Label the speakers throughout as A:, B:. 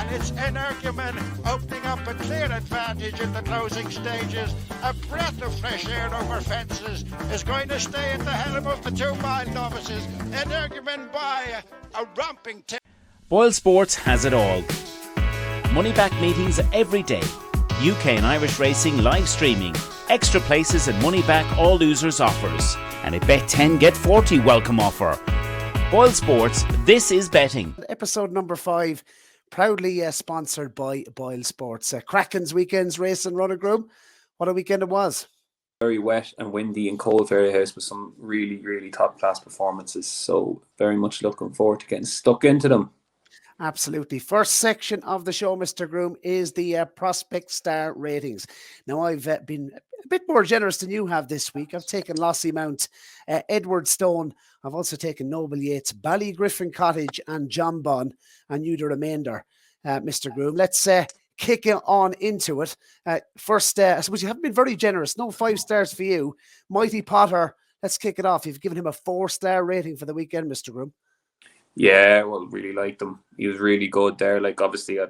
A: and it's Energumen opening up a clear advantage in the closing stages. A breath of fresh air over fences is going to stay at the helm of the 2 mile novices. Energumen by a romping
B: Boyle Sports has it all. Money back meetings every day. UK and Irish racing live streaming. Extra places and money back all losers offers. And a bet 10 get 40 welcome offer. Boyle Sports, this is betting.
C: Episode number 5, proudly sponsored by Boyle Sports. Cracken's weekends racing, Ronan Groome. What a weekend it was.
D: Very wet and windy and cold Fairyhouse with some really, really top class performances. So very much looking forward to getting stuck into them.
C: Absolutely. First section of the show, Mr. Groome, is the Prospect Star ratings. Now, I've been a bit more generous than you have this week. I've taken Lossy Mount, Edward Stone. I've also taken Noble Yates, Ballygriffin Cottage and John Bunn, and you the remainder, Mr. Groome. Let's kick on into it. First, I suppose you haven't been very generous. No 5 stars for you. Mighty Potter, let's kick it off. You've given him a 4-star rating for the weekend, Mr. Groome.
D: Yeah, well, really liked him. He was really good there. Like, obviously, I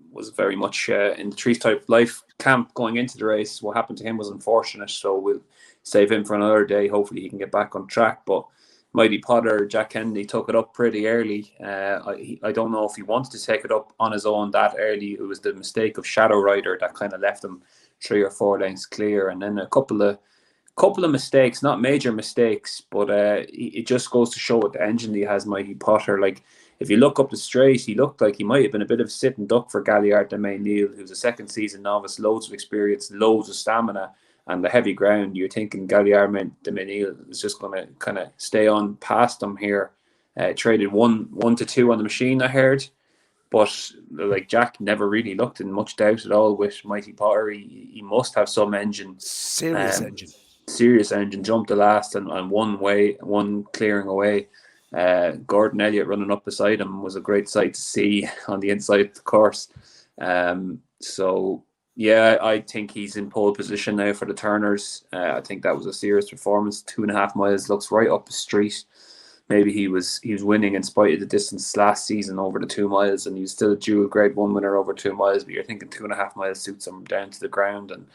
D: was very much in the Trees Type Life camp going into the race. What happened to him was unfortunate, so we'll save him for another day. Hopefully, he can get back on track. But Mighty Potter, Jack Kennedy took it up pretty early. I don't know if he wanted to take it up on his own that early. It was the mistake of Shadow Rider that kind of left him 3 or 4 lengths clear, and then a couple of mistakes, not major mistakes, but it just goes to show what the engine he has, Mighty Potter. Like, if you look up the straight, he looked like he might have been a bit of a sitting duck for Galliard de Maynil, who's a second season novice, loads of experience, loads of stamina, and the heavy ground. You're thinking Galliard de Maynil is just going to kind of stay on past him here. Traded 1 to 2 on the machine, I heard. But like, Jack never really looked in much doubt at all with Mighty Potter. He must have some engine. Serious engine, jumped the last and one clearing away. Gordon Elliott running up beside him was a great sight to see on the inside of the course. So yeah, I think he's in pole position now for the Turners. I think that was a serious performance. 2.5 miles looks right up the street. Maybe he was winning in spite of the distance last season over the 2 miles, and he was still a dual Grade 1 winner over 2 miles. But you're thinking 2.5 miles suits him down to the ground, and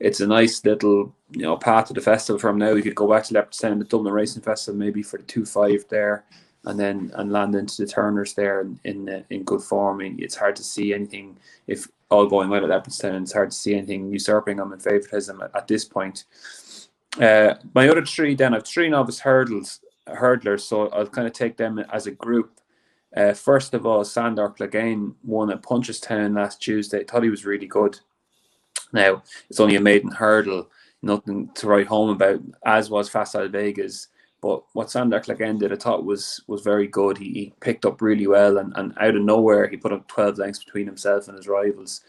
D: it's a nice little path to the festival for him now. He could go back to Leopardstown, the Dublin Racing Festival, maybe for the 2.5 there, and land into the Turners there in good form. I mean, it's hard to see anything, if all going well at Leopardstown, it's hard to see anything usurping him in favouritism at this point. My other 3 then, I've 3 novice hurdlers, so I'll kind of take them as a group. First of all, Sandor Clegane won at Punchestown last Tuesday. Thought he was really good. Now, it's only a maiden hurdle, nothing to write home about, as was Facile Vegas. But what Sandor Clegane did, I thought was very good. He picked up really well, and out of nowhere, he put up 12 lengths between himself and his rivals.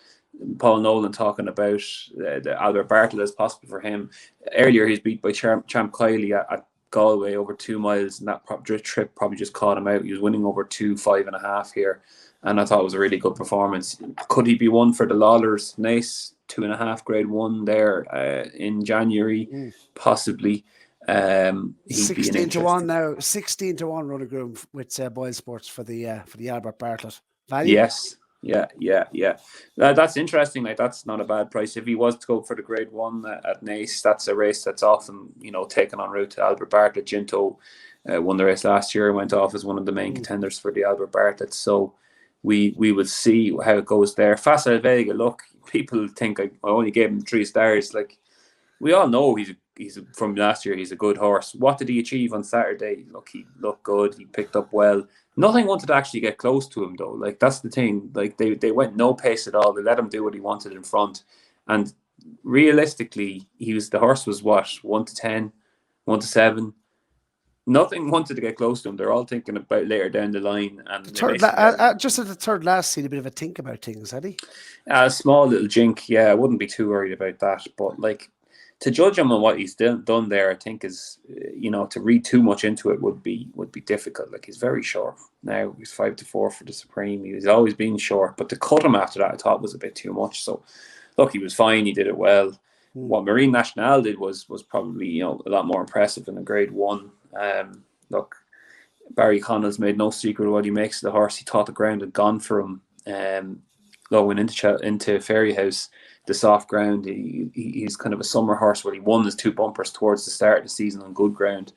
D: Paul Nolan talking about the Albert Bartlett as possible for him. Earlier, he's beat by Champ.ie at Galway over 2 miles, and that trip probably just caught him out. He was winning over 5.5 here, and I thought it was a really good performance. Could he be one for the Lawlers? Nice 2.5 Grade 1 there in January, possibly.
C: 16 to 1 now. 16 to 1, Ronan Groome with Boyle Sports for the Albert Bartlett value.
D: Yes. Yeah. That's interesting. Like, that's not a bad price. If he was to go for the Grade 1 at Naas, that's a race that's often, taken en route to Albert Bartlett. Ginto won the race last year and went off as one of the main contenders for the Albert Bartlett. So we would see how it goes there. Facile Vega, look, people think I only gave him 3 stars. Like, we all know he's from last year, he's a good horse. What did he achieve on Saturday? Look, he looked good. He picked up well. Nothing wanted to actually get close to him, though. Like, that's the thing. Like, they went no pace at all. They let him do what he wanted in front. And realistically, the horse was what, 1 to 10, 1 to 7. Nothing wanted to get close to him. They're all thinking about later down the line. And
C: just at the third last, seen a bit of a think about things, had he?
D: A small little jink, yeah. I wouldn't be too worried about that. But, like, to judge him on what he's done there, I think is, to read too much into it would be difficult. Like, he's very short now. He's 5 to 4 for the Supreme. He's always been short, but to cut him after that, I thought was a bit too much. So, look, he was fine. He did it well. What Marine Nationale did was probably a lot more impressive in a Grade 1. Look, Barry Connell's made no secret of what he makes of the horse. He thought the ground had gone for him going into Fairyhouse, the soft ground. He's kind of a summer horse where he won his 2 bumpers towards the start of the season on good ground.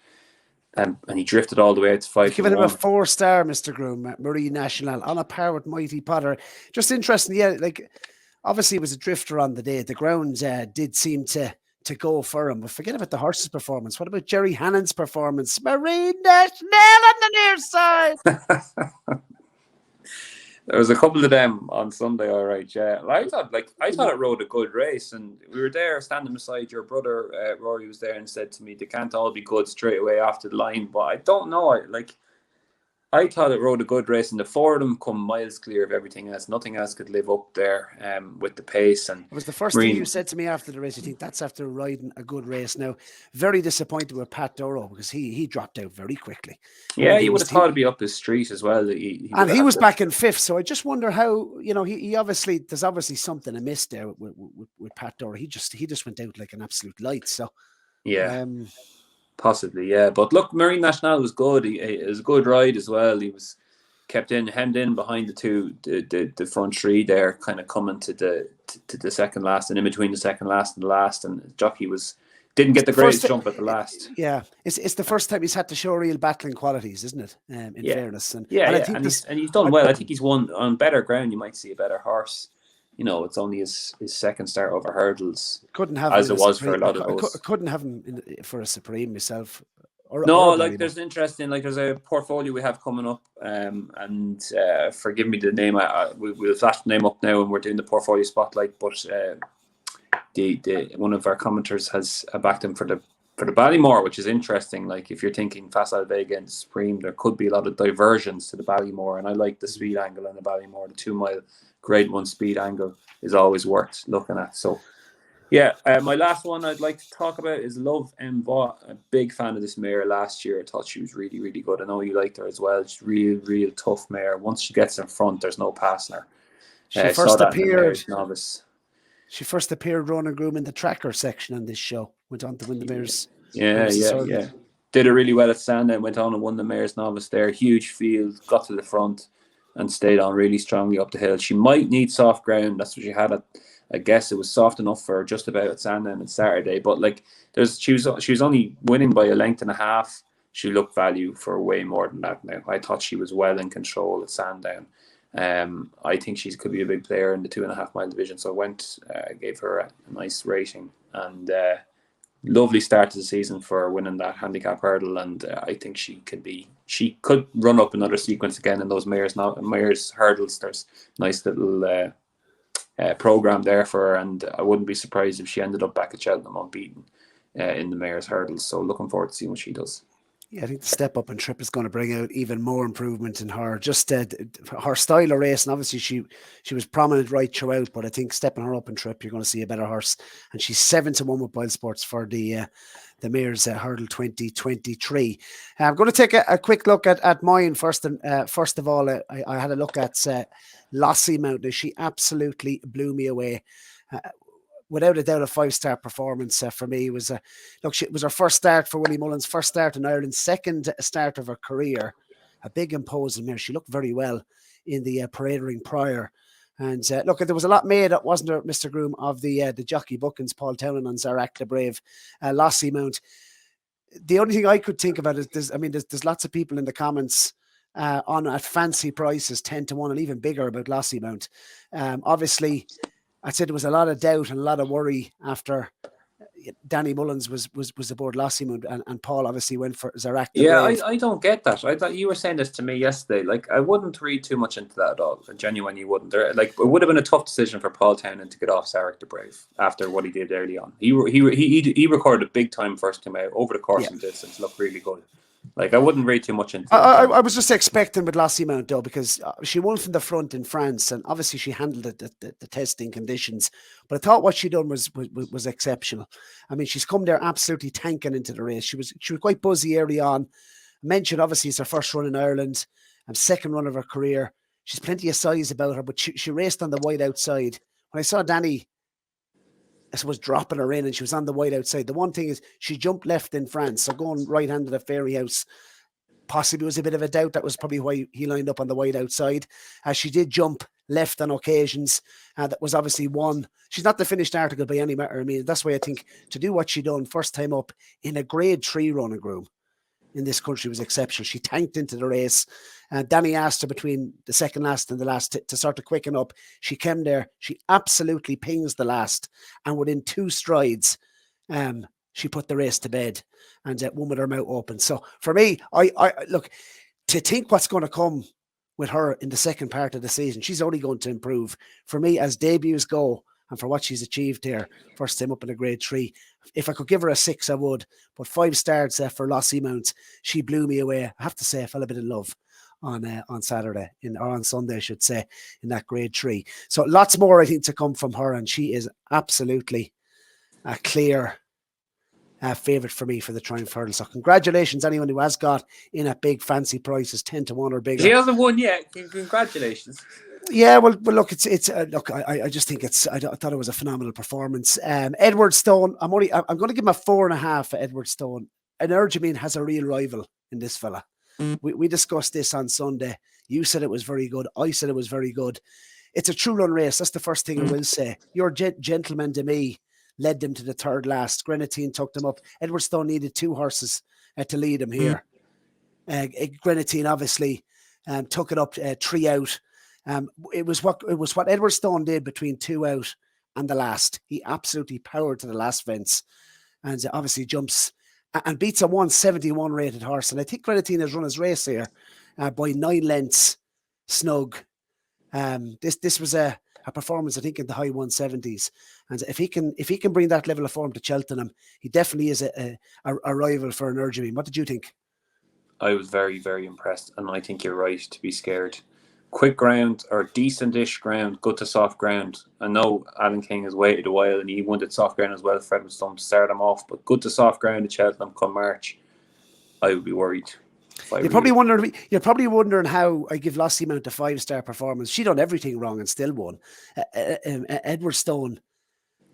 D: And he drifted all the way out to 5 to 1.
C: Giving him a 4-star, Mr. Groome, Marie National, on a par with Mighty Potter. Just interesting, yeah, like, obviously it was a drifter on the day. The ground did seem to go for him. But forget about the horse's performance. What about Jerry Hannon's performance? Marie National on the near side.
D: There was a couple of them on Sunday, all right. Yeah, I thought it rode a good race, and we were there standing beside your brother. Rory was there and said to me, "They can't all be good straight away after the line." But I don't know. I thought it rode a good race, and the 4 of them come miles clear of everything else. Nothing else could live up there with the pace. And
C: it was the first thing you said to me after the race. You think that's after riding a good race. Now, very disappointed with Pat Doyle because he dropped out very quickly.
D: Yeah, you would have thought it'd be up his street as well. He
C: was back in 5th, so I just wonder how, he obviously, there's obviously something amiss there with Pat Doyle. He just went out like an absolute light. So
D: yeah. Possibly, yeah. But look, Marine National was good. It was a good ride as well. He was hemmed in behind the front 3 there, kind of coming to the second last, and in between the second last and the last. And jockey didn't get the greatest jump at the last.
C: Yeah, it's the first time he's had to show real battling qualities, isn't it? In fairness, and
D: he's done well. I think he's won on better ground. You might see a better horse. It's only his second start over hurdles.
C: Couldn't have
D: as it was for a lot of those.
C: Couldn't have him for a Supreme myself.
D: There's interesting. There's a portfolio we have coming up, and forgive me the name. We'll flash the name up now, and we're doing the portfolio spotlight. But the one of our commenters has backed him for the Ballymore, which is interesting. Like, if you're thinking Facile Vega and Supreme, there could be a lot of diversions to the Ballymore, and I like the speed angle on the Ballymore. The 2 mile grade 1 speed angle is always worth looking at. So yeah, my last one I'd like to talk about is Love M'Ba. A big fan of this mare last year. I thought she was really, really good. I know you liked her as well. She's real tough mare. Once she gets in front, there's no passing her.
C: She first appeared Novice. She first appeared Ronan Groome in the tracker section on this show. Went on to win the mares.
D: Yeah. Did it really well at Sandown. Went on and won the mares Novice there. Huge field. Got to the front and stayed on really strongly up the hill. She might need soft ground. That's what she had. I guess it was soft enough for her just about at Sandown on Saturday. But she was only winning by a length and a half. She looked value for way more than that now. I thought she was well in control at Sandown. I think she could be a big player in the 2.5 mile division. So I gave her a nice rating, and lovely start to the season for winning that handicap hurdle. And I think she could run up another sequence again in those mares hurdles. There's nice little program there for her, and I wouldn't be surprised if she ended up back at Cheltenham unbeaten in the mares hurdles. So looking forward to seeing what she does.
C: Yeah, I think the step up and trip is going to bring out even more improvement in her. Just her style of race, and obviously she was prominent right throughout. But I think stepping her up and trip, you're going to see a better horse. And she's 7-1 with BOYLESPORTS for the mares hurdle 2023. I'm going to take a quick look at mine first. And first of all, I had a look at Lassie Mount. She absolutely blew me away. Without a doubt, a 5-star performance for me. It was her first start for Willie Mullins, first start in Ireland, second start of her career. A big imposing mare. She looked very well in the parade ring prior. And look, there was a lot made, wasn't there, Mr. Groome, of the jockey bookings, Paul Townend and Zarak the Brave, Lassie Mount. The only thing I could think about is there's lots of people in the comments on at fancy prices, 10-1, and even bigger about Lassie Mount. Obviously, I said there was a lot of doubt and a lot of worry after Danny Mullins was aboard Lassie Mount, and Paul obviously went for Zarak.
D: I don't get that. I thought you were saying this to me yesterday. Like, I wouldn't read too much into that at all. I genuinely wouldn't. It would have been a tough decision for Paul Townend to get off Zarak the Brave after what he did early on. He recorded a big time first time out over the course and distance. Looked really good. Like, I wouldn't read too much into it.
C: I was just expecting with Lassie Mount, though, because she won from the front in France, and obviously she handled the testing conditions. But I thought what she done was exceptional. I mean, she's come there absolutely tanking into the race. She was quite buzzy early on. I mentioned, obviously, it's her first run in Ireland and second run of her career. She's plenty of size about her, but she raced on the wide outside. When I saw Danny, I suppose, dropping her in, and she was on the wide outside. The one thing is she jumped left in France, so going right-handed at Fairyhouse. possibly was a bit of a doubt. That was probably why he lined up on the wide outside. She did jump left on occasions. That was obviously one. She's not the finished article by any matter. I mean, that's why I think to do what she done first time up in a grade 3 Ronan Groome in this country was exceptional. She tanked into the race. Danny asked her between the second last and the last to sort of quicken up. She came there. She absolutely pings the last. And within 2 strides, she put the race to bed and won with her mouth open. So for me, I look, to think what's going to come with her in the second part of the season, she's only going to improve. For me, as debuts go, and for what she's achieved here, first time up in a grade 3, if I could give her a 6, I would. But 5 stars for Lossie Mount. She blew me away. I have to say, I fell a bit in love on Saturday, or on Sunday, I should say, in that grade 3. So lots more, I think, to come from her, and she is absolutely a clear favourite for me for the Triumph Hurdle. So congratulations, anyone who has got in at big fancy prices, 10 to 1 or bigger.
D: She hasn't won yet. Congratulations.
C: Yeah, well, look, it's look. I just think I thought it was a phenomenal performance. Edward Stone. I'm going to give him a 4.5 for Edward Stone. Energumene has a real rival in this fella. We discussed this on Sunday. You said it was very good. I said it was very good. It's a true run race. That's the first thing I will say. Your gentleman to me led them to the third last. Grenadine took them up. Edward Stone needed 2 horses to lead him here. Grenadine obviously took it up 3 out. It was what Edward Stone did between 2 out and the last. He absolutely powered to the last fence, and obviously jumps and beats a 171 rated horse. And I think Grenadine has run his race here by 9 lengths snug. This was a performance, I think, in the high 170s. And if he can bring that level of form to Cheltenham, he definitely is a rival for Energumene. What did you think?
D: I was very, very impressed, and I think you're right to be scared. Quick ground or decent-ish ground, good to soft ground. I know Alan King has waited a while and he wanted soft ground as well. Fred was done to start him off, but good to soft ground at Cheltenham come March. I would be worried. You're probably
C: wondering how I give Lossie Mount a 5-star performance. She done everything wrong and still won. Edward Stone,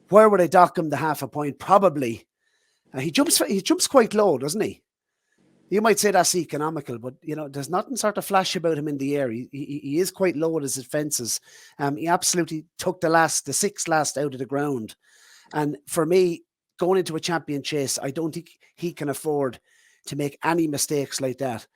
C: where would I dock him the 0.5 point? Probably. He jumps quite low, doesn't he? You might say that's economical, but there's nothing sort of flash about him in the air. He is quite low at his fences. He absolutely took the 6th last out of the ground. And for me, going into a champion chase, I don't think he can afford to make any mistakes like that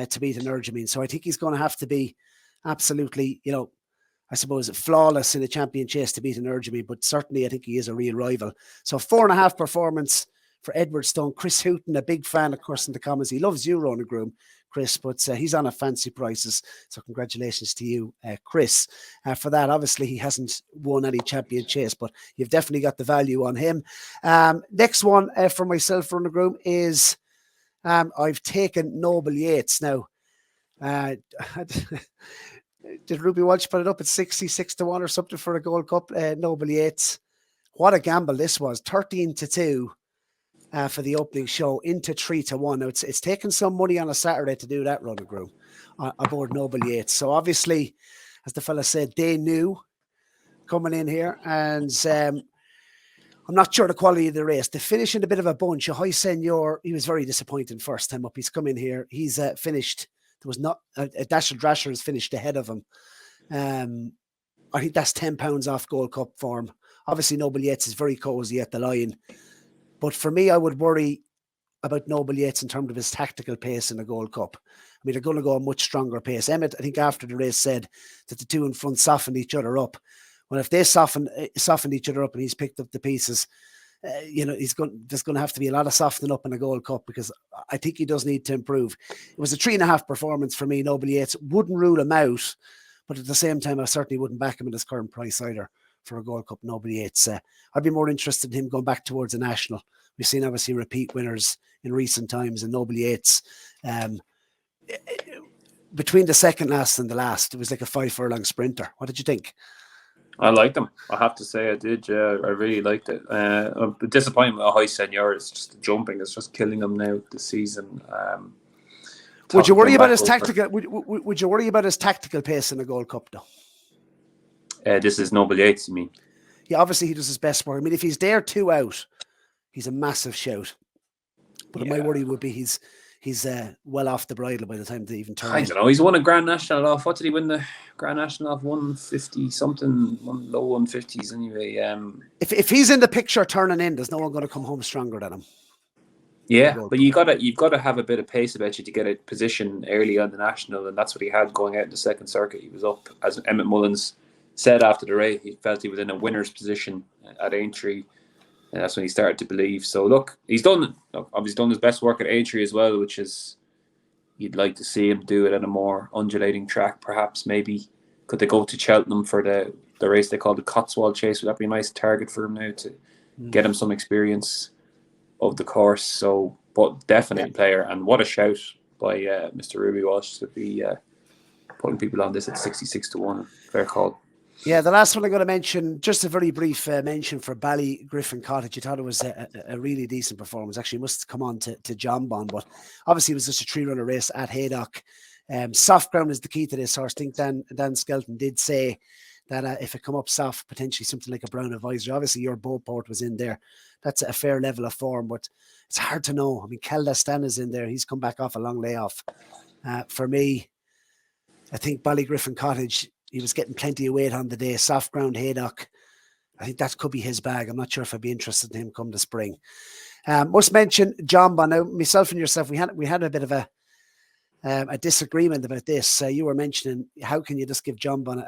C: to beat Energumene. So I think he's going to have to be absolutely, I suppose, flawless in a champion chase to beat Energumene. But certainly I think he is a real rival. So 4.5 performance for Edward Stone. Chris Houghton, a big fan, of course, in the comments. He loves you, Ronan Groome, Chris, but he's on a fancy prices. So congratulations to you, Chris, for that. Obviously, he hasn't won any champion chase, but you've definitely got the value on him. Next one for myself, Ronan Groome, is I've taken Noble Yates. Now, did Ruby Walsh put it up at 66 to 1 or something for a Gold Cup? Noble Yates. What a gamble this was. 13 to 2. For the opening show into 3 to 1. Now it's taken some money on a Saturday to do that, Ronan Groome, aboard Noble Yates. So obviously, as the fella said, they knew coming in here, and I'm not sure the quality of the race. The finish in a bit of a bunch. A High Seigneur, he was very disappointing first time up. He's come in here. He's finished. There was not a Dasher Drasher has finished ahead of him. I think that's £10 off Gold Cup form. Obviously, Noble Yates is very cosy at the line. But for me, I would worry about Noble Yates in terms of his tactical pace in the Gold Cup. I mean, they're going to go a much stronger pace. Emmett, I think after the race, said that the two in front softened each other up. Well, if they softened each other up and he's picked up the pieces, there's going to have to be a lot of softening up in the Gold Cup, because I think he does need to improve. It was a 3.5 performance for me. Noble Yates, wouldn't rule him out, but at the same time, I certainly wouldn't back him at his current price either for a Gold Cup. Noble Yates. I'd be more interested in him going back towards a national. We've seen obviously repeat winners in recent times, and Noble Yates, between the second last and the last, it was like a 5 furlong sprinter. What did you think?
D: I liked them. I have to say I did. Yeah, I really liked it. I'm disappointed with a High Seigneur. It's just the jumping. It's just killing him now this season.
C: Would you worry about his tactical? Would you worry about his tactical pace in the Gold Cup though?
D: This is Noble Yates, you mean?
C: Yeah, obviously he does his best work. I mean, if he's there 2 out, he's a massive shout. But my worry would be he's well off the bridle by the time they even turn.
D: I don't know. He's won a Grand National off. What did he win the Grand National off? 150 something, one low 150s anyway.
C: If he's in the picture turning in, there's no one going to come home stronger than him.
D: Yeah, but you've got to have a bit of pace about you to get a position early on the national, and that's what he had going out in the second circuit. He was up, as Emmett Mullins said after the race, he felt he was in a winner's position at Aintree, and that's when he started to believe. So look, he's done his best work at Aintree as well, which is you'd like to see him do it at a more undulating track. Perhaps maybe could they go to Cheltenham for the race they call the Cotswold Chase? Would that be a nice target for him now to get him some experience of the course? So, but definitely player, and what a shout by Mr. Ruby Walsh to be putting people on this at 66 to 1. Fair call.
C: Yeah, the last one I'm going to mention, just a very brief mention for Ballygriffin Cottage. You thought it was a really decent performance. Actually, must come on to John Bond, but obviously it was just a 3-runner race at Haydock. Soft ground is the key to this horse. I think Dan Skelton did say that if it come up soft, potentially something like a Brown Advisor. Obviously, your Beauport was in there. That's a fair level of form, but it's hard to know. I mean, Keldastan is in there. He's come back off a long layoff. For me, I think Ballygriffin Cottage, he was getting plenty of weight on the day. Soft ground Haydock, I think that could be his bag. I'm not sure if I'd be interested in him come the spring. Must mention John Bond. Now, myself and yourself, we had a bit of a disagreement about this. You were mentioning, how can you just give John Bond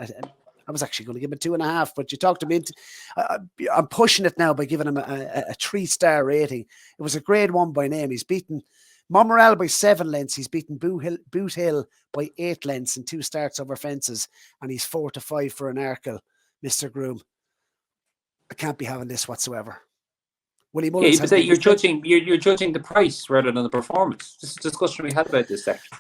C: I was actually going to give him a 2.5, but you talked him into. I'm pushing it now by giving him a 3-star rating. It was a grade 1 by name. He's beaten Monmoral by 7 lengths. He's beaten Boot Hill by 8 lengths in 2 starts over fences, and he's 4-5 for an Arkle. Mr. Groome, I can't be having this whatsoever. Willie Mullins.
D: Yeah, you're judging the price rather than the performance. This is a discussion we had about this section.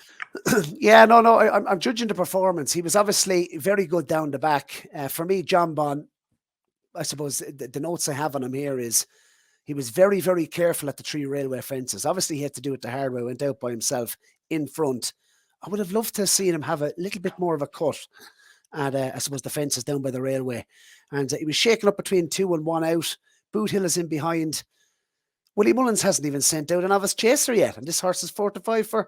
C: Yeah, no, I'm judging the performance. He was obviously very good down the back. For me, John Bond, I suppose the notes I have on him here is he was very, very careful at the 3 railway fences. Obviously, he had to do it the hard way, went out by himself in front. I would have loved to have seen him have a little bit more of a cut at, I suppose, the fences down by the railway. And he was shaking up between 2 and 1 out. Boot Hill is in behind. Willie Mullins hasn't even sent out a novice chaser yet. And this horse is 4-5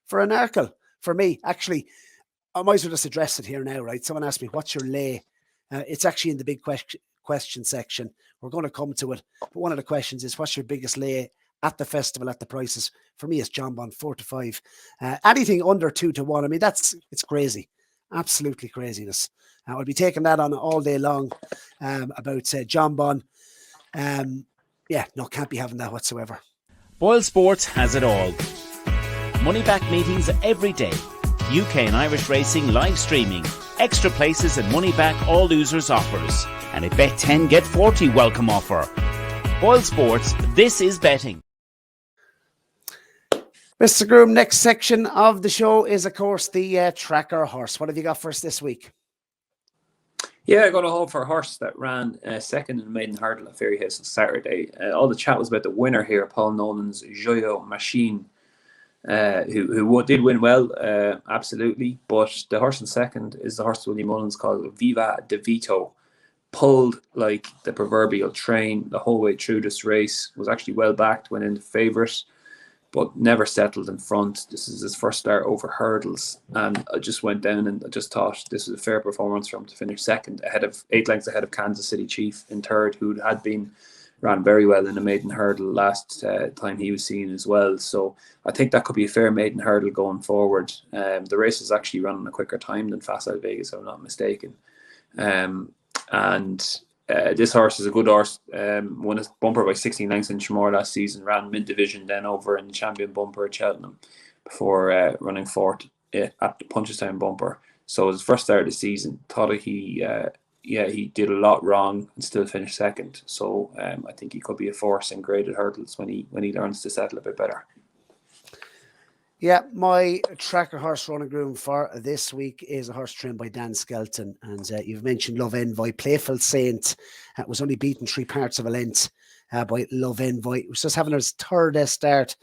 C: for an Arkle. For me, actually, I might as well just address it here now, right? Someone asked me, what's your lay? It's actually in the big question section. We're going to come to it. But one of the questions is, what's your biggest lay at the festival at the prices? For me, it's John Bond, 4-5. Anything under 2-1, I mean, it's crazy. Absolutely craziness. I'll be taking that on all day long about John Bond. Yeah, no, can't be having that whatsoever.
B: Boyle Sports has it all. Money back meetings every day. UK and Irish racing live streaming. Extra places and money back all losers offers. And a bet 10 get 40 welcome offer. Boyle Sports, this is betting.
C: Mr. Groome, next section of the show is, of course, the tracker horse. What have you got for us this week?
D: Yeah, I got a hold for a horse that ran second in the maiden hurdle at Fairyhouse on Saturday. All the chat was about the winner here, Paul Nolan's Joyo Machine, who did win well, absolutely. But the horse in second is the horse Willie Mullins called Viva De Vito. Pulled like the proverbial train the whole way through this race. Was actually well backed, went into favourite, but never settled in front. This is his first start over hurdles, and I just went down and I just thought this was a fair performance for him to finish second, 8 lengths ahead of Kansas City Chief in third, who ran very well in the maiden hurdle last time he was seen as well. So I think that could be a fair maiden hurdle going forward. The race is actually running a quicker time than Facile Vegas, if I'm not mistaken. This horse is a good horse. Won his bumper by 16 lengths in Chamor last season. Ran mid-division, then over in the champion bumper at Cheltenham before running fourth at the Punchestown bumper. So his first start of the season, thought he did a lot wrong and still finished second. So I think he could be a force in graded hurdles when he learns to settle a bit better.
C: Yeah, my tracker horse, Ronan Groome, for this week is a horse trained by Dan Skelton. And you've mentioned Love Envoy. Playful Saint was only beaten 3 parts of a length by Love Envoy. He was just having his third start.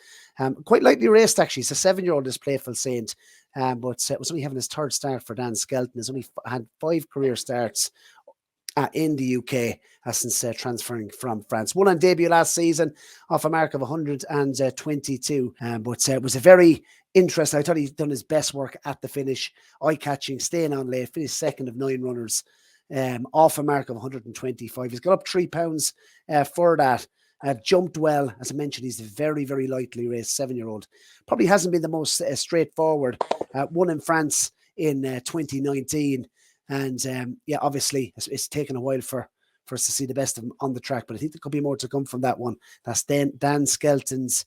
C: Quite lightly raced, actually. It's a 7-year-old, is Playful Saint. But was only having his third start for Dan Skelton. He's only had 5 career starts. in the UK since transferring from France. Won on debut last season off a mark of 122, but it was a very interesting. I thought he'd done his best work at the finish, eye-catching, staying on late, finished second of 9 runners off a mark of 125. He's got up 3 pounds for that. Jumped well. As I mentioned, he's a very, very lightly raced 7-year-old. Probably hasn't been the most straightforward. Won in France in 2019. And obviously, it's taken a while for us to see the best of him on the track. But I think there could be more to come from that one. That's Dan Skelton's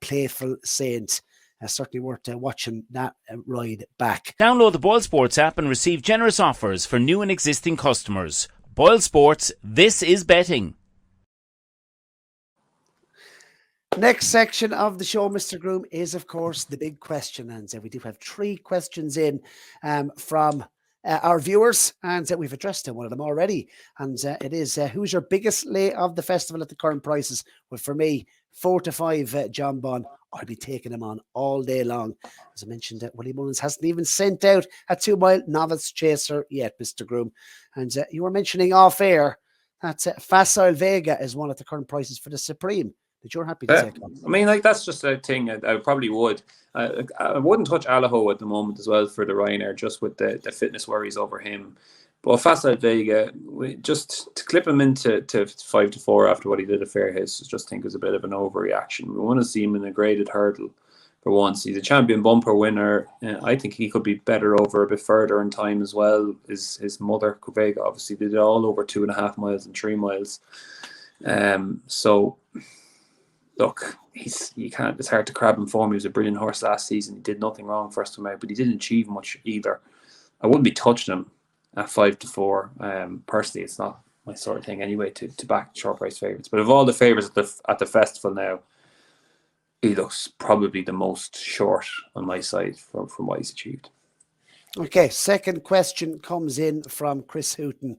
C: Playful Saint. Certainly worth watching that ride back.
B: Download the BOYLESPORTS app and receive generous offers for new and existing customers. BOYLESPORTS, this is betting.
C: Next section of the show, Mr. Groome, is, of course, the big question. And we do have 3 questions in from our viewers, and we've addressed one of them already. And it is, who's your biggest lay of the festival at the current prices? Well, for me, 4 to 5 John Bon. I'll be taking him on all day long. As I mentioned, Willie Mullins hasn't even sent out a 2-mile novice chaser yet, Mr. Groome. And you were mentioning off air that Facile Vega is one at the current prices for the Supreme that you're happy to take on.
D: I mean, like, that's just a thing I probably would. I wouldn't touch Allaho at the moment as well for the Ryanair, just with the fitness worries over him. But Facile Vega, just to clip him into 5 to 4 after what he did at Fairhills, I just think was a bit of an overreaction. We want to see him in a graded hurdle for once. He's a champion bumper winner. I think he could be better over a bit further in time as well. His mother, Vega, obviously did it all over 2.5 miles and 3 miles. So look, it's hard to crab him for him. He was a brilliant horse last season. He did nothing wrong first time out, but he didn't achieve much either. I wouldn't be touching him at 5 to 4. Personally, it's not my sort of thing anyway to back short price favourites. But of all the favourites at the festival now, he looks probably the most short on my side from what he's achieved.
C: Okay, second question comes in from Chris Hooton,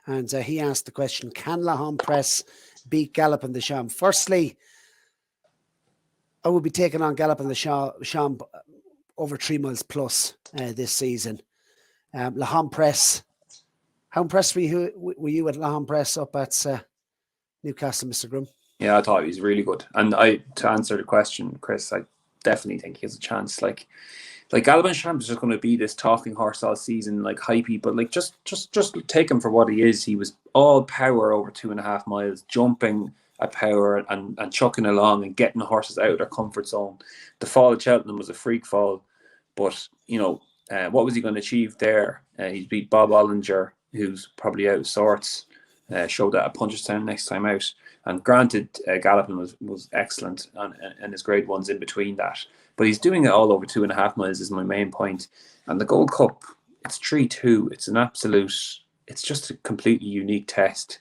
C: and he asked the question: can La Homme Presse beat Gallopin Des Champs? Firstly, I will be taking on Gallopin Des Champs over 3 miles plus this season. La Homme Presse. How impressed were you at La Homme Presse up at Newcastle, Mr. Groome?
D: Yeah, I thought he was really good. And to answer the question, Chris, I definitely think he has a chance. Like Gallopin Des Champs is just going to be this talking horse all season, like hypey, but like just take him for what he is. He was all power over 2.5 miles, jumping at power and chucking along and getting the horses out of their comfort zone. The fall at Cheltenham was a freak fall, but what was he going to achieve there? He beat Bob Ollinger, who's probably out of sorts. Showed that at Punchestown next time out. And granted, Gallopin was excellent and his grade ones in between that. But he's doing it all over 2.5 miles is my main point. And the Gold Cup, it's 3-2. It's an absolute, it's just a completely unique test.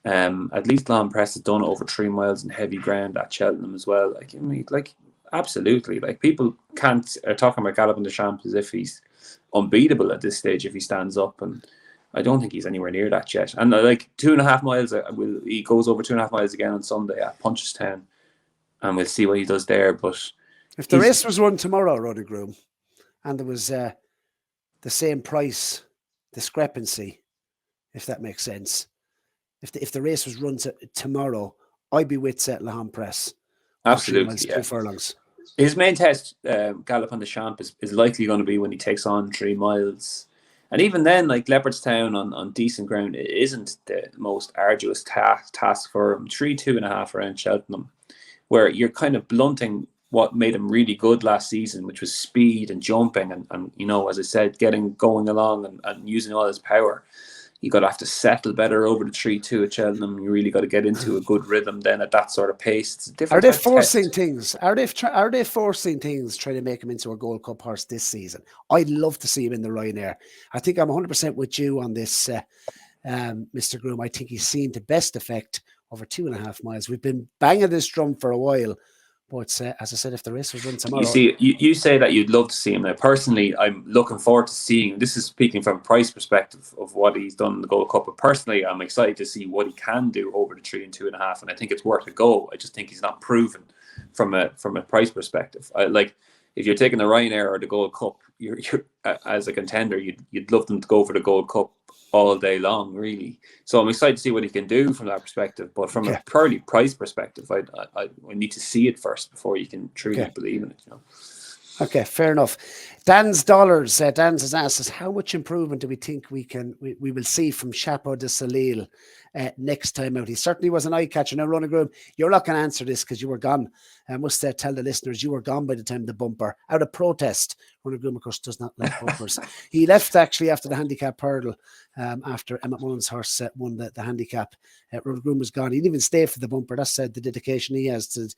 D: At least La Homme Presse has done it over 3 miles in heavy ground at Cheltenham as well. Absolutely. Like, people are talking about Gallopin Des Champs as if he's unbeatable at this stage if he stands up, and I don't think he's anywhere near that yet. And 2.5 miles, he goes over 2.5 miles again on Sunday at Punchestown, and we'll see what he does there. But
C: if the race was run tomorrow, Ronan Groome, and there was the same price discrepancy, if that makes sense, if the race was run tomorrow, I'd be with La Homme Presse.
D: Absolutely,
C: 2 furlongs.
D: His main test, Gallopin Des Champs, is likely going to be when he takes on 3 miles. And even then, like Leopardstown on decent ground, it isn't the most arduous task for him. 2.5 around Cheltenham, where you're kind of blunting what made him really good last season, which was speed and jumping and as I said, going along and using all his power. You got to have to settle better over the 3-2 at Cheltenham. You really got to get into a good rhythm then at that sort of pace. It's a different.
C: Are they forcing things? Are they forcing things trying to make him into a Gold Cup horse this season? I'd love to see him in the Ryanair. I think I'm 100% with you on this, Mr. Groome. I think he's seen the best effect over 2.5 miles. We've been banging this drum for a while. But as I said, if the race was run tomorrow...
D: You say that you'd love to see him. Now, personally, I'm looking forward to seeing... This is speaking from a price perspective of what he's done in the Gold Cup. But personally, I'm excited to see what he can do over the 3 and 2.5. And I think it's worth a go. I just think he's not proven from a price perspective. If you're taking the Ryanair or the Gold Cup, you're as a contender, you'd love them to go for the Gold Cup all day long, really. So I'm excited to see what he can do from that perspective. But from a purely price perspective, I need to see it first before you can truly believe in it.
C: Okay, fair enough. Dan's Dollars. Dan's has asked us, how much improvement do we think we will see from Chapeau de Salil next time out? He certainly was an eye catcher. Now, Ronan Groome, you're not going to answer this because you were gone. I must tell the listeners you were gone by the time the bumper, out of protest. Ronan Groome, of course, does not like bumpers. He left actually after the handicap hurdle, after Emmett Mullen's horse won the handicap. Ronan Groome was gone. He didn't even stay for the bumper. That's the dedication he has to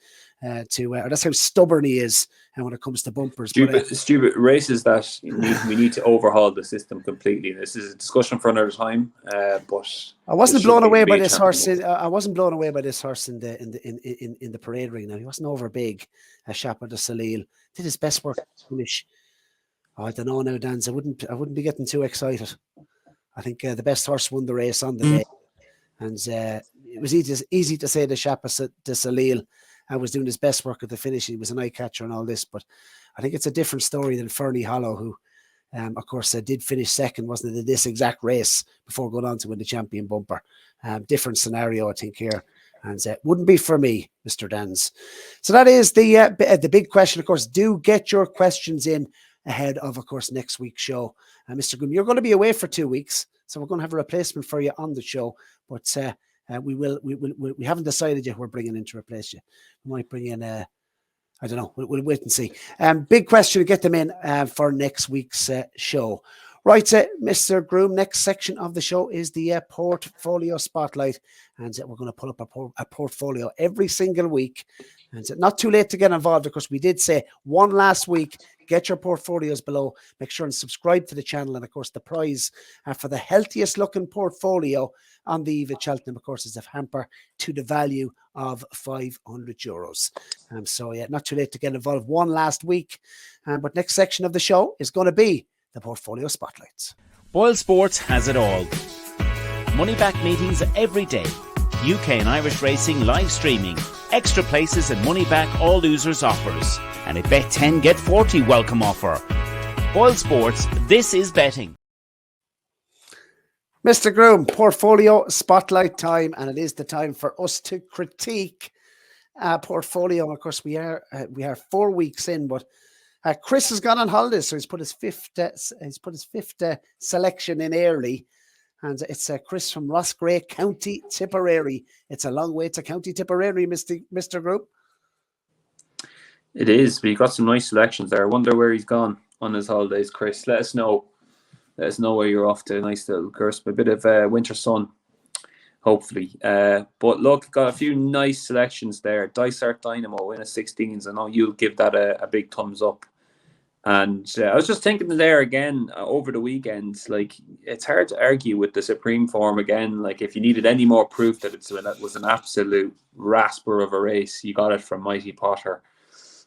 C: or that's how stubborn he is when it comes to bumpers.
D: Stupid races that we need to overhaul the system completely. This is a discussion for another time. But
C: I wasn't blown away by this horse. I wasn't blown away by this horse in the parade ring. Now, he wasn't over big. Chapeau de Salil did his best work to finish. I don't know now, Dan. I wouldn't be getting too excited. I think the best horse won the race on the day, and it was easy to say the Chapeau de Salil was doing his best work at the finish. He was an eye catcher and all this, but I think it's a different story than Fernie Hollow, who, of course, did finish second, wasn't it, in this exact race before going on to win the champion bumper. Different scenario, I think, here. And wouldn't be for me, Mr. Dans. So that is the big question. Of course, do get your questions in ahead of course, next week's show. Mr. Groome, you're going to be away for 2 weeks, so we're going to have a replacement for you on the show. But we haven't decided yet who we're bringing in to replace you. We might bring in I don't know. We'll wait and see. Big question to get them in for next week's show. Right, Mr. Groome, next section of the show is the portfolio spotlight. And we're going to pull up a portfolio every single week. And not too late to get involved. Of course, we did say one last week. Get your portfolios below. Make sure and subscribe to the channel. And, of course, the prize for the healthiest looking portfolio on the eve at Cheltenham, of course, is a hamper to the value of €500. So, yeah, not too late to get involved. One last week. But next section of the show is going to be the portfolio spotlights.
B: Boyle Sports has it all. Money back meetings every day. UK and Irish racing live streaming. Extra places and money back all losers offers. And a bet 10 get 40 welcome offer. Boyle Sports, this is betting.
C: Mr. Groome, portfolio spotlight time, and it is the time for us to critique portfolio. Of course, we are 4 weeks in, but Chris has gone on holiday, so he's put his fifth selection in early, and it's Chris from Roscrea, County Tipperary. It's a long way to County Tipperary, Mr. Groome.
D: It is, but you got some nice selections there. I wonder where he's gone on his holidays, Chris. Let us know. Let us know where you're off to. A nice little curse, a bit of winter sun, hopefully. But look, got a few nice selections there. Dysart Dynamo in a 16s. I know you'll give that a big thumbs up. And I was just thinking there again over the weekend, like it's hard to argue with the Supreme form again. Like if you needed any more proof that it was an absolute rasper of a race, you got it from Mighty Potter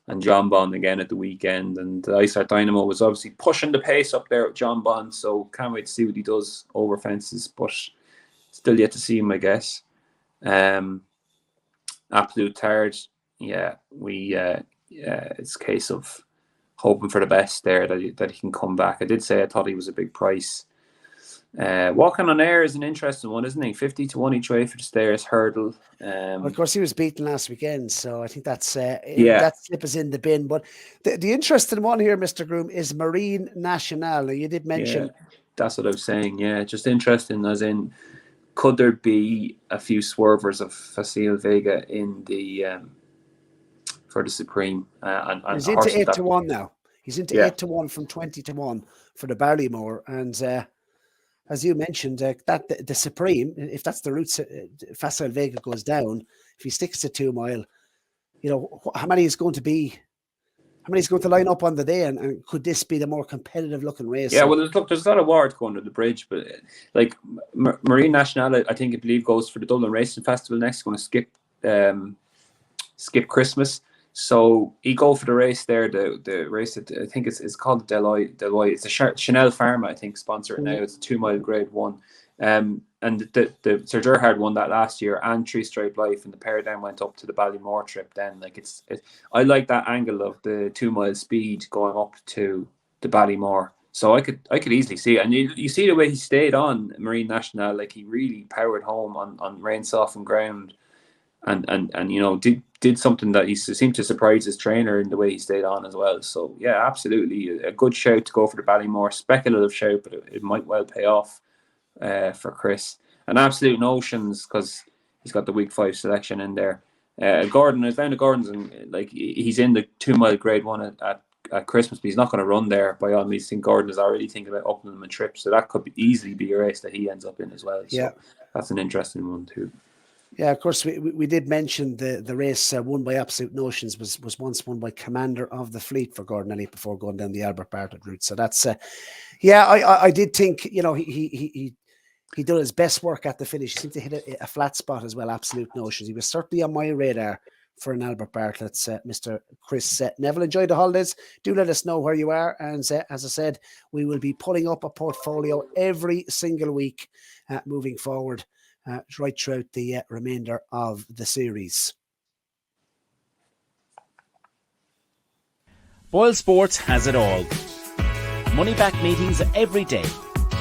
D: and John Bond again at the weekend. And Dysart Dynamo was obviously pushing the pace up there with John Bond, so can't wait to see what he does over fences, but still yet to see him, I guess. Absolute Tard, yeah, it's a case of hoping for the best there, that he can come back. I did say I thought he was a big price. Walking on Air is an interesting one, isn't he? 50-1 each way for the stairs hurdle.
C: Well, of course, he was beaten last weekend, so I think that slip is in the bin. But the interesting one here, Mr. Groome, is Marine Nationale. Now, you did mention.
D: Yeah, that's what I was saying. Yeah, just interesting, as in, could there be a few swervers of Facile Vega in the for the Supreme? And
C: he's into 8-1 now. He's into 8-1 from 20-1 for the Barrymore, and. As you mentioned, that the Supreme, if that's the route Facile Vega goes down, if he sticks to 2 mile, you know, how many is going to line up on the day, and could this be the more competitive looking race?
D: Yeah, well, there's a lot of wars going under the bridge, but like Marine Nationale, I believe goes for the Dublin Racing Festival next. Going to skip Christmas. So he go for the race there, the race that I think it's called Deloitte. It's a Chanel Pharma, I think, sponsor it now. It's a 2 mile grade 1. And the Sir Gerhard won that last year, and Three Stripe Life, and the pair then went up to the Ballymore trip then. Like I like that angle of the 2 mile speed going up to the Ballymore. So I could easily see it. And you see the way he stayed on Marine National, like he really powered home on rain softened ground, and you know did something that he seemed to surprise his trainer in the way he stayed on as well. So yeah, absolutely a good shout to go for the Ballymore. Speculative shout, but it might well pay off for Chris. And absolute notions because he's got the week 5 selection in there. Gordon, I found Gordon's like he's in the 2 mile grade 1 at Christmas, but he's not going to run there by all means. I think Gordon is already thinking about upping him a trip, so that could easily be a race that he ends up in as well. So that's an interesting one too.
C: Yeah, of course, we did mention the race won by Absolute Notions was once won by Commander of the Fleet for Gordon Elliott before going down the Albert Bartlett route. So that's I did think, you know, he did his best work at the finish. He seemed to hit a flat spot as well. Absolute Notions. He was certainly on my radar for an Albert Bartlett's Mr. Chris Neville. Enjoy the holidays. Do let us know where you are. And as I said, we will be putting up a portfolio every single week moving forward, right throughout the remainder of the series.
B: Boyle Sports has it all. Money back meetings every day.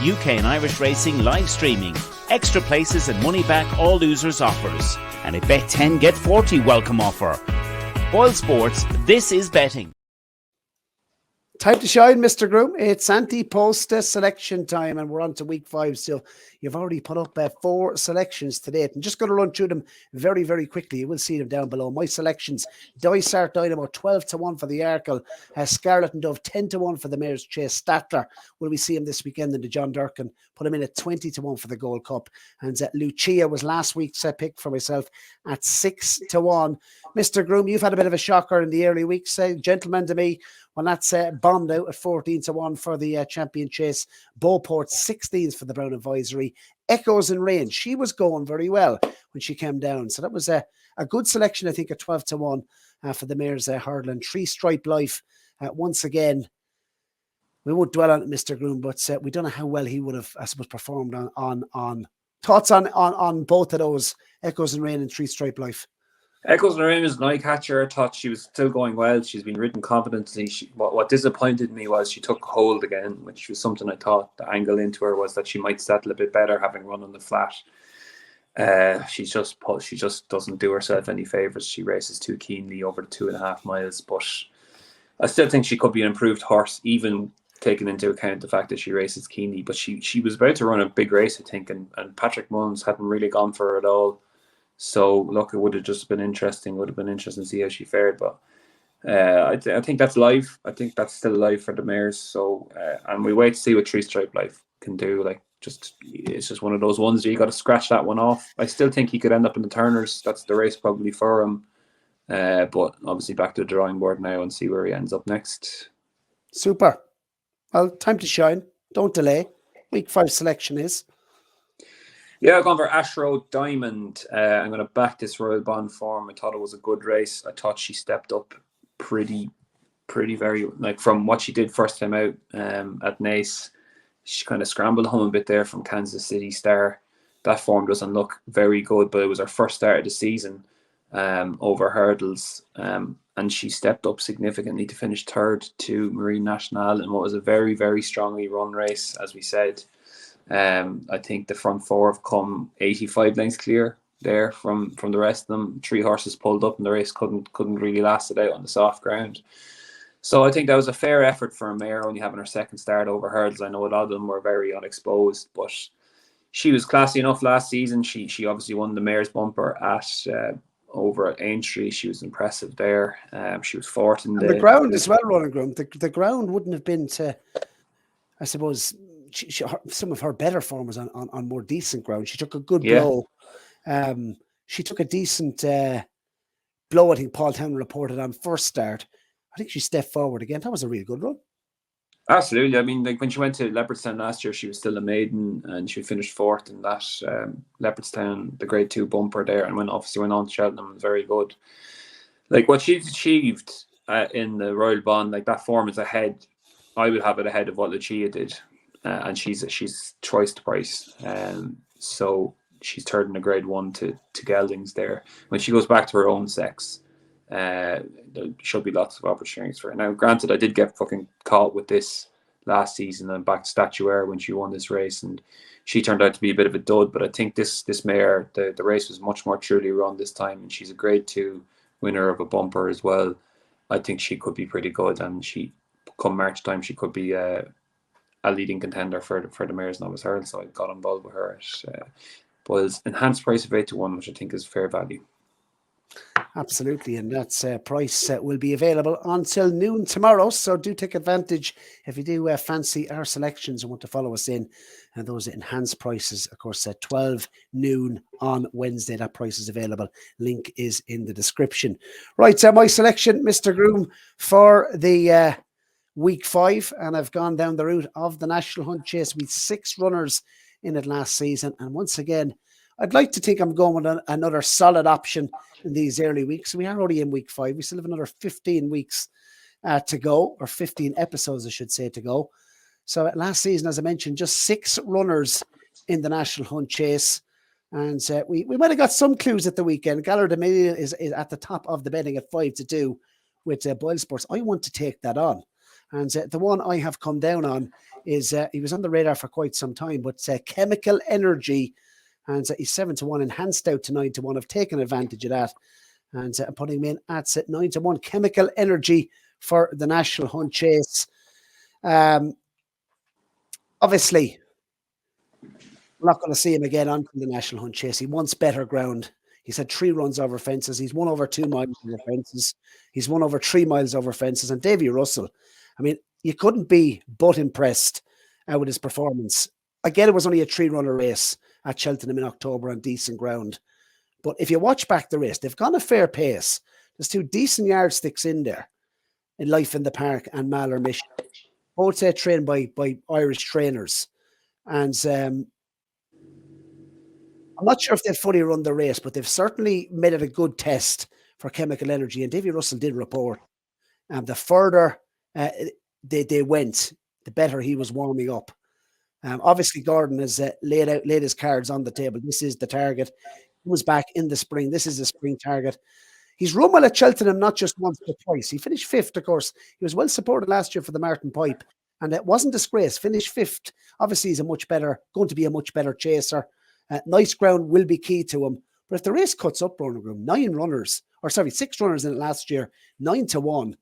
B: UK and Irish racing live streaming. Extra places and money back all losers offers. And a bet 10 get 40 welcome offer. Boyle Sports, this is betting.
C: Time to shine, Mr. Groome. It's Ante-Post Selection time, and we're on to week 5 still. You've already put up 4 selections to date. I'm just going to run through them very, very quickly. You will see them down below. My selections: Dysart Dynamo 12-1 for the Arkle, Scarlet and Dove 10-1 for the Mayor's Chase. Statler, will we see him this weekend in the John Durkin? Put him in at 20-1 for the Gold Cup. And Lucia was last week's pick for myself at 6-1. Mr. Groome, you've had a bit of a shocker in the early weeks. Gentleman to me, when that's bombed out at 14-1 for the Champion Chase. Beauport 16s for the Brown Advisory. Echoes and Rain, she was going very well when she came down. So that was a good selection, I think, at 12-1 for the Mayor's Hurdle. And Three Stripe Life, once again, we won't dwell on it, Mr. Groome, but we don't know how well he would have, I suppose, performed on thoughts on both of those, Echoes and Rain and Three Stripe Life.
D: Echoes and Rain is an eye catcher. I thought she was still going well. She's been ridden confidently. What disappointed me was she took hold again, which was something I thought the angle into her was that she might settle a bit better having run on the flat. She just doesn't do herself any favours. She races too keenly over the 2.5 miles, but I still think she could be an improved horse, even taking into account the fact that she races keenly. But she was about to run a big race, I think, and Patrick Mullins hadn't really gone for her at all. So look, it would have just been interesting. Would have been interesting to see how she fared, but I think that's live. I think that's still live for the mares. So and we wait to see what Three Stripe Life can do. Like, it's just one of those ones that you got to scratch that one off. I still think he could end up in the Turners. That's the race probably for him. But obviously back to the drawing board now and see where he ends up next.
C: Super. Well, time to shine. Don't delay. Week 5 selection is.
D: Yeah, I've gone for ASHROE Diamond. I'm going to back this Royal Bond form. I thought it was a good race. I thought she stepped up pretty very, like from what she did first time out at Naas. She kind of scrambled home a bit there from Kansas City Star. That form doesn't look very good, but it was her first start of the season over hurdles. And she stepped up significantly to finish 3rd to Marine National in what was a very, very strongly run race, as we said. I think the front 4 have come 85 lengths clear there from the rest of them. 3 horses pulled up and the race couldn't really last it out on the soft ground. So I think that was a fair effort for a mare only having her second start over hurdles. I know a lot of them were very unexposed, but she was classy enough last season. She obviously won the mare's bumper at over at Aintree. She was impressive there. She was 4th in the
C: ground as well, Ronan Groome. The ground wouldn't have been to, I suppose, some of her better form was on more decent ground. She took a good blow. She took a decent blow. I think Paul Town reported on first start. I think she stepped forward again. That was a really good run.
D: Absolutely. I mean, like when she went to Leopardstown last year, she was still a maiden and she finished 4th in that Leopardstown, the grade 2 bumper there, and went on to Cheltenham. Was very good. Like what she's achieved in the Royal Bond, like that form is ahead. I would have it ahead of what Lucia did. And she's twice the price. So she's 3rd in the grade 1 to Geldings there. When she goes back to her own sex, there should be lots of opportunities for her. Now, granted, I did get fucking caught with this last season and back to statuaire when she won this race, and she turned out to be a bit of a dud. But I think this mare, the race was much more truly run this time, and she's a Grade 2 winner of a bumper as well. I think she could be pretty good, and she, come March time, she could be a leading contender for the Mares Novice Hurl. So I got involved with her at Boyle's enhanced price of 8-1, which I think is fair value.
C: Absolutely, and that's price will be available until noon tomorrow. So do take advantage if you do fancy our selections and want to follow us in. And those enhanced prices, of course, at 12 noon on Wednesday. That price is available. Link is in the description. Right, so my selection, Mr. Groome, for the week 5, and I've gone down the route of the National Hunt Chase with 6 runners in it last season. And once again, I'd like to think I'm going with another solid option in these early weeks. We are already in week 5. We still have another 15 weeks to go, or 15 episodes, I should say, to go. So last season, as I mentioned, just 6 runners in the National Hunt Chase. And we might have got some clues at the weekend. Galler D'Amelia is at the top of the betting at 5-2 with BOYLESPORTS. I want to take that on. And the one I have come down on is, he was on the radar for quite some time, but Chemical Energy. And he's 7-1, enhanced out to 9-1. I've taken advantage of that, and I'm putting him in at 9-1. Chemical Energy for the National Hunt Chase. Obviously, I'm not going to see him again on the National Hunt Chase. He wants better ground. He's had 3 runs over fences. He's won over 2 miles over fences. He's won over 3 miles over fences. And Davy Russell, I mean, you couldn't be but impressed with his performance. Again, it was only a 3-runner race at Cheltenham in October on decent ground. But if you watch back the race, they've gone a fair pace. There's 2 decent yardsticks in there, in Life in the Park and Mahler Mission. Both trained by Irish trainers. And I'm not sure if they've fully run the race, but they've certainly made it a good test for Chemical Energy. And Davy Russell did report. The further they went, the better he was warming up. Obviously, Gordon has laid his cards on the table. This is the target. He was back in the spring. This is the spring target. He's run well at Cheltenham, not just once but twice. He finished 5th, of course. He was well supported last year for the Martin Pipe, and it wasn't disgrace. Finished 5th. Obviously, he's going to be a much better chaser. Nice ground will be key to him. But if the race cuts up, Ronan Groome, 6 runners in it last year, 9-1.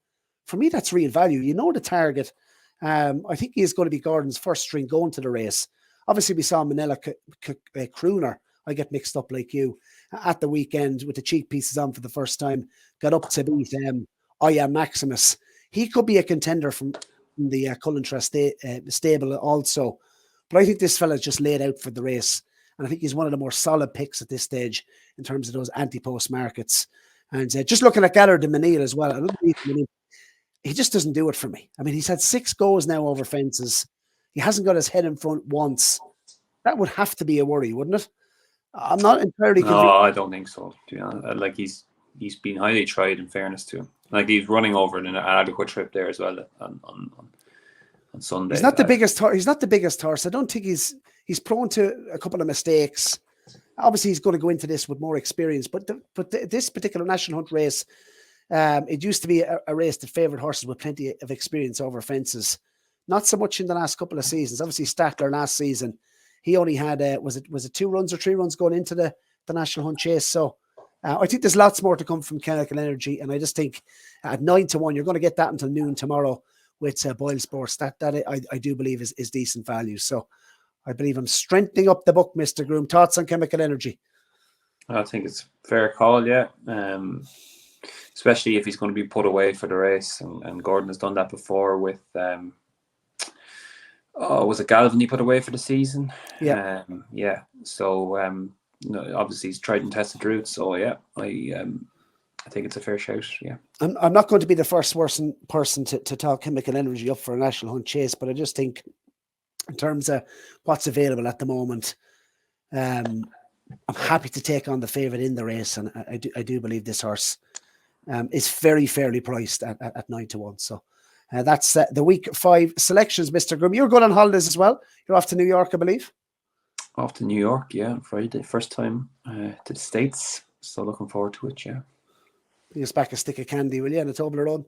C: For me, that's real value. You know the target. I think he is going to be Gordon's first string going to the race. Obviously, we saw Manila Crooner. I get mixed up like you at the weekend with the cheek pieces on for the first time. Got up to beat I Am Maximus. He could be a contender from the Cullentra stable also. But I think this fella's just laid out for the race. And I think he's one of the more solid picks at this stage in terms of those Ante-Post markets. And just looking at Galler D'Amelia as well, he just doesn't do it for me. I mean, he's had 6 goes now over fences. He hasn't got his head in front once. That would have to be a worry, wouldn't it? I'm not entirely convinced.
D: No, I don't think so. Like he's been highly tried, in fairness to him. Like he's running over an adequate trip there as well on Sunday.
C: He's not the biggest horse. I don't think he's prone to a couple of mistakes. Obviously, he's going to go into this with more experience. But this particular National Hunt race, it used to be a race that favoured horses with plenty of experience over fences. Not so much in the last couple of seasons. Obviously, Statler last season, he only had was it 2 runs or 3 runs going into the National Hunt Chase. So I think there's lots more to come from Chemical Energy, and I just think at 9-1, you're going to get that until noon tomorrow with BOYLESPORTS. That I do believe is decent value. So I believe I'm strengthening up the book, Mr. Groome. Thoughts on Chemical Energy?
D: I think it's a fair call, yeah. Especially if he's going to be put away for the race, and Gordon has done that before with was it Galvin he put away for the season?
C: Yeah.
D: So obviously he's tried and tested routes. So yeah, I think it's a fair shout. Yeah.
C: I'm not going to be the first person to talk Chemical Energy up for a National Hunt Chase, but I just think in terms of what's available at the moment, I'm happy to take on the favourite in the race, and I do believe this horse is very fairly priced at 9-1. So that's the week 5 selections, Mr. Groome. You're going on holidays as well. You're off to New York, I believe.
D: Off to New York, yeah, on Friday. First time to the States. So looking forward to it, yeah.
C: Bring us back a stick of candy, will you, and a Toblerone?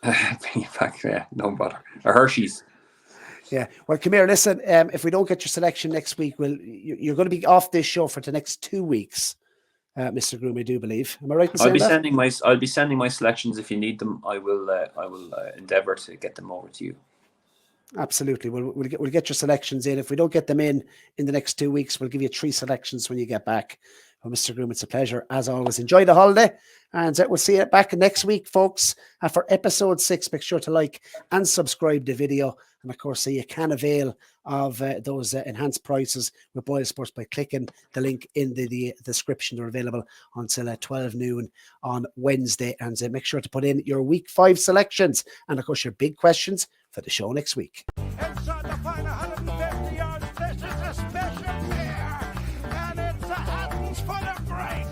D: Bring it back, yeah, no bother. Or Hershey's.
C: Yeah. Well, come here. Listen, if we don't get your selection next week, you're going to be off this show for the next 2 weeks, Mr. Groome, I do believe. Am I right in saying that?
D: I'll be sending my selections if you need them. I will endeavour to get them over to you.
C: Absolutely. We'll get your selections in. If we don't get them in the next 2 weeks, we'll give you 3 selections when you get back. Well, Mr. Groome, it's a pleasure as always. Enjoy the holiday, and we'll see you back next week, folks. For episode 6, make sure to like and subscribe the video, and of course, you can avail of those enhanced prices with BOYLESPORTS by clicking the link in the description. They're available until 12 noon on Wednesday, and make sure to put in your week 5 selections and of course your big questions for the show next week.
A: Inside the final 150 yards, this is a special pair, and it's a hands full of grace.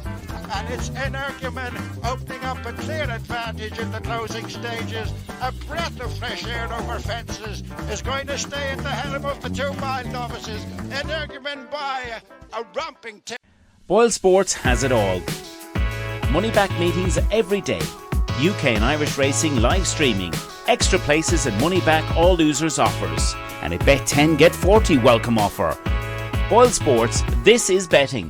A: And it's Energumen opening up a clear advantage in the closing stages. A breath of fresh air over fences is going to stay at the helm of the 2-mile novices. Energumen by a romping tip.
B: BOYLESPORTS has it all. Money back meetings every day. UK and Irish racing live streaming. Extra places and money back all losers offers. And a bet 10 get 40 welcome offer. BOYLESPORTS, this is betting.